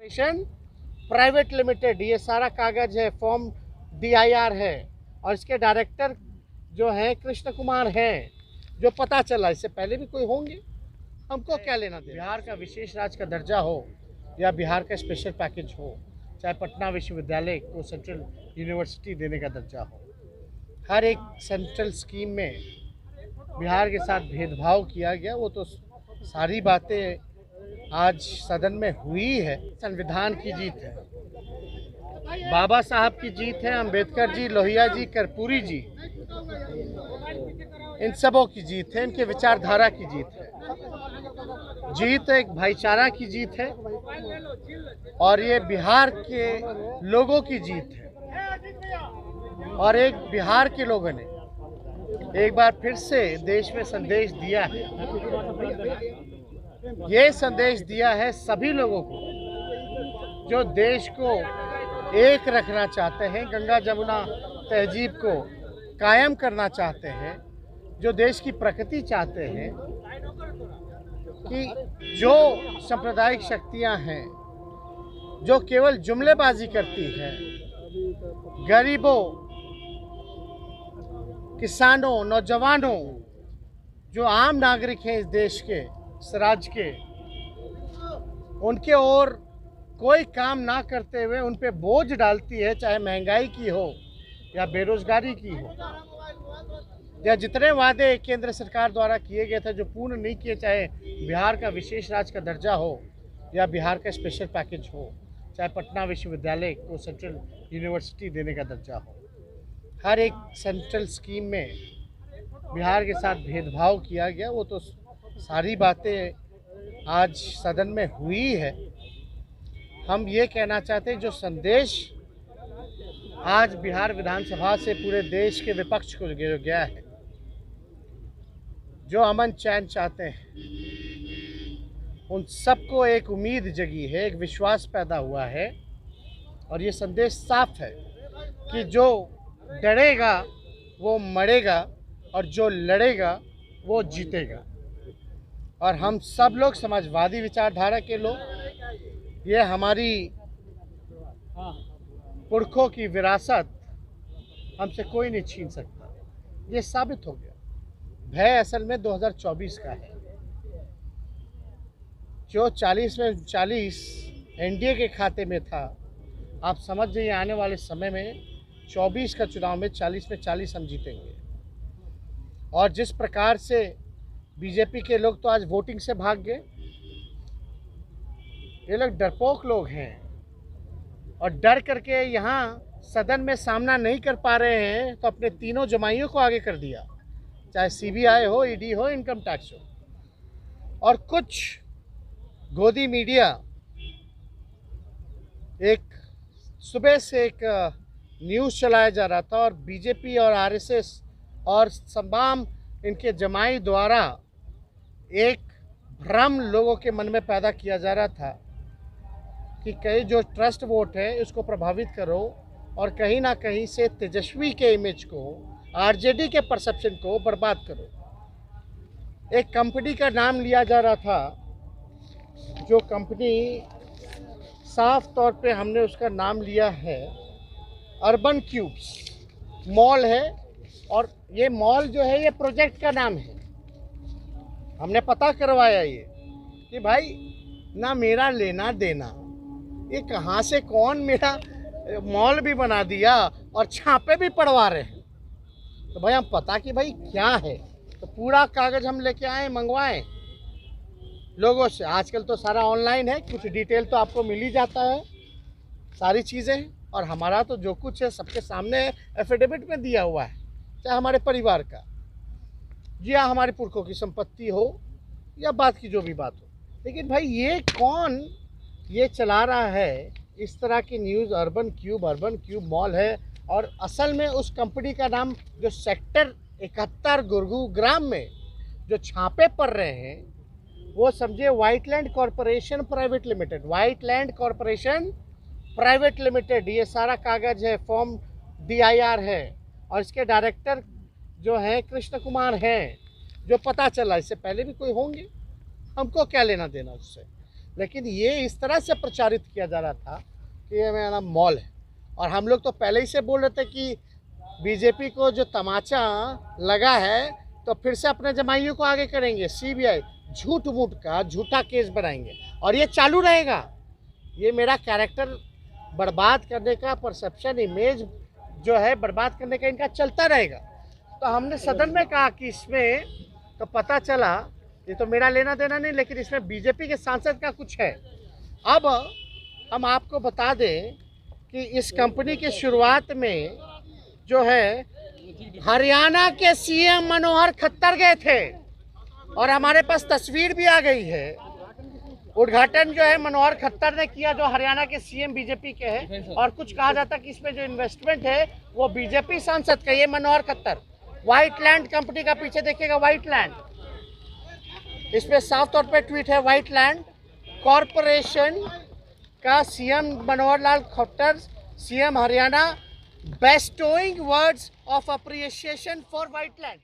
Corporation private Limited, ये सारा कागज है, फॉर्म DIR है और इसके डायरेक्टर जो हैं कृष्ण कुमार हैं, जो पता चला। इससे पहले भी कोई होंगे, हमको क्या लेना देना। बिहार का विशेष राज्य का दर्जा हो या बिहार का स्पेशल पैकेज हो, चाहे पटना विश्वविद्यालय को सेंट्रल यूनिवर्सिटी देने का दर्जा हो, हर एक सेंट्रल स्कीम में बिहार के साथ भेदभाव किया गया। वो तो सारी बातें आज सदन में हुई है। संविधान की जीत है, बाबा साहब की जीत है, अंबेडकर जी, लोहिया जी, कर्पूरी जी, इन सबों की जीत है, इनके विचारधारा की जीत है। जीत एक भाईचारा की जीत है और ये बिहार के लोगों की जीत है। और एक बिहार के लोगों ने एक बार फिर से देश में संदेश दिया है। ये संदेश दिया है सभी लोगों को जो देश को एक रखना चाहते हैं, गंगा जमुना तहजीब को कायम करना चाहते हैं, जो देश की प्रगति चाहते हैं, कि जो सांप्रदायिक शक्तियां हैं जो केवल जुमलेबाजी करती है, गरीबों, किसानों, नौजवानों, जो आम नागरिक हैं इस देश के, इस राज्य के, उनके ओर कोई काम ना करते हुए उन पे बोझ डालती है, चाहे महंगाई की हो या बेरोजगारी की हो, या जितने वादे केंद्र सरकार द्वारा किए गए थे जो पूर्ण नहीं किए, चाहे बिहार का विशेष राज्य का दर्जा हो या बिहार का स्पेशल पैकेज हो, चाहे पटना विश्वविद्यालय को सेंट्रल यूनिवर्सिटी देने का दर्जा हो, हर एक सेंट्रल स्कीम में बिहार के साथ भेदभाव किया गया। वो तो सारी बातें आज सदन में हुई है। हम ये कहना चाहते हैं जो संदेश आज बिहार विधानसभा से पूरे देश के विपक्ष को गया है, जो अमन चैन चाहते हैं, उन सबको एक उम्मीद जगी है, एक विश्वास पैदा हुआ है। और ये संदेश साफ है कि जो डरेगा वो मरेगा और जो लड़ेगा वो जीतेगा। और हम सब लोग समाजवादी विचारधारा के लोग, ये हमारी पुरखों की विरासत हमसे कोई नहीं छीन सकता। ये साबित हो गया। भय असल में 2024 का है। जो 40 में 40 NDA के खाते में था, आप समझ जाइए आने वाले समय में 24 का चुनाव में 40 में 40 हम जीतेंगे। और जिस प्रकार से बीजेपी के लोग तो आज वोटिंग से भाग गए, ये लोग डरपोक लोग हैं और डर करके यहाँ सदन में सामना नहीं कर पा रहे हैं, तो अपने तीनों जमाइयों को आगे कर दिया, चाहे CBI हो, ED हो, इनकम टैक्स हो। और कुछ गोदी मीडिया एक सुबह से एक न्यूज़ चलाया जा रहा था और बीजेपी और RSS और तमाम इनके जमाई द्वारा एक भ्रम लोगों के मन में पैदा किया जा रहा था कि कहीं जो ट्रस्ट वोट है उसको प्रभावित करो और कहीं ना कहीं से तेजस्वी के इमेज को, RJD के परसेप्शन को बर्बाद करो। एक कंपनी का नाम लिया जा रहा था, जो कंपनी साफ तौर पे हमने उसका नाम लिया है अर्बन क्यूब्स मॉल है। और ये मॉल जो है ये प्रोजेक्ट का नाम है। हमने पता करवाया ये कि भाई ना मेरा लेना देना, ये कहाँ से कौन मेरा मॉल भी बना दिया और छापे भी पड़वा रहे हैं। तो भाई हम पता कि भाई क्या है, तो पूरा कागज़ हम लेके आए, मंगवाएं लोगों से। आजकल तो सारा ऑनलाइन है, कुछ डिटेल तो आपको मिल ही जाता है, सारी चीज़ें। और हमारा तो जो कुछ है सबके सामने एफिडेविट में दिया हुआ है, चाहे हमारे परिवार का या हमारे पुरखों की संपत्ति हो या बात की जो भी बात हो। लेकिन भाई ये कौन ये चला रहा है इस तरह की न्यूज़, अर्बन क्यूब मॉल है। और असल में उस कंपनी का नाम जो सेक्टर 71 गुरुग्राम में जो छापे पड़ रहे हैं वो समझिए Whiteland Corporation Private Limited, Whiteland Corporation Private Limited, ये सारा कागज है, फॉर्म DIR है और इसके डायरेक्टर जो हैं कृष्ण कुमार हैं, जो पता चला। इससे पहले भी कोई होंगे, हमको क्या लेना देना उससे। लेकिन ये इस तरह से प्रचारित किया जा रहा था कि ये मेरा मॉल है। और हम लोग तो पहले ही से बोल रहे थे कि बीजेपी को जो तमाचा लगा है तो फिर से अपने जमाइयों को आगे करेंगे, सीबीआई झूठ मूठ का झूठा केस बनाएंगे और ये चालू रहेगा। ये मेरा कैरेक्टर बर्बाद करने का, परसेप्शन इमेज जो है बर्बाद करने का इनका चलता रहेगा। तो हमने सदन में कहा कि इसमें तो पता चला, ये तो मेरा लेना देना नहीं, लेकिन इसमें बीजेपी के सांसद का कुछ है। अब हम आपको बता दें कि इस कंपनी की शुरुआत में जो है हरियाणा के सीएम मनोहर खट्टर गए थे और हमारे पास तस्वीर भी आ गई है। उद्घाटन जो है मनोहर खट्टर ने किया, जो हरियाणा के सीएम बीजेपी के हैं। और कुछ कहा जाता है कि इसमें जो इन्वेस्टमेंट है वो बीजेपी सांसद का। ये मनोहर खट्टर व्हाइट लैंड कंपनी का, पीछे देखिएगा व्हाइट लैंड, इसमें साफ तौर पे ट्वीट है व्हाइट लैंड कॉरपोरेशन का CM Manohar Lal Khattar, CM Haryana, bestowing words of appreciation for White land.